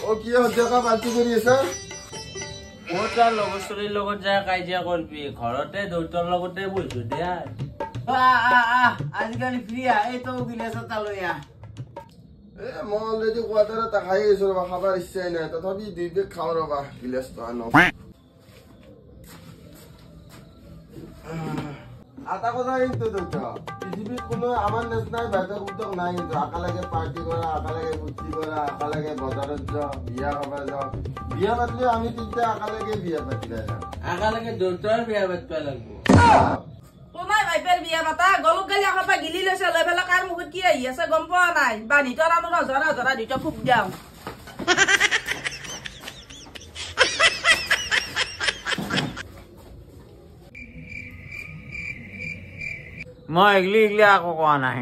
ও কি হচ্ছে কা পাৰ্টি কৰি আছে ওটা লগছলিৰ লগত যায় কাজিয়া কৰবি ঘৰতে দৌতৰ লগতে বইছো দে আজিকালি ফ্ৰিয়া এই তো গিলাস এটা লইয়া এ মই অলরেডি কোয়াটারে তা খাই গেছো রবা খাবার ইচ্ছাই নাই তথাপি দুই বেগ খাও রবা গিলাস তো আনো আটা কথা কিন্তু তো পৃথিবীর কোনো আমার নেশনাল বেতন উদ্যোগ নাই কিন্তু আকালাগে পার্টি করা আকালাগে ফুর্তি করা আকালাগে বাজারত যা বিয়া খাবা যাও বিয়া পাতলে আমি তিনটা আকালাগে বিয়া পাতিলা আকালৈকে দৌতৰ বিয়া পাতিব লাগিব তোমাৰ ভাইপেৰ বিয়া পাতা গলক গালি আখা গিলি লৈছে লৈ পেলাই কাৰ মুখত কি আহি আছে গম পোৱা নাই বানি তোৰ আনো নজৰা নজৰা দুটা ফুক দিওঁ মই এগলি আকৌ কোৱা নাই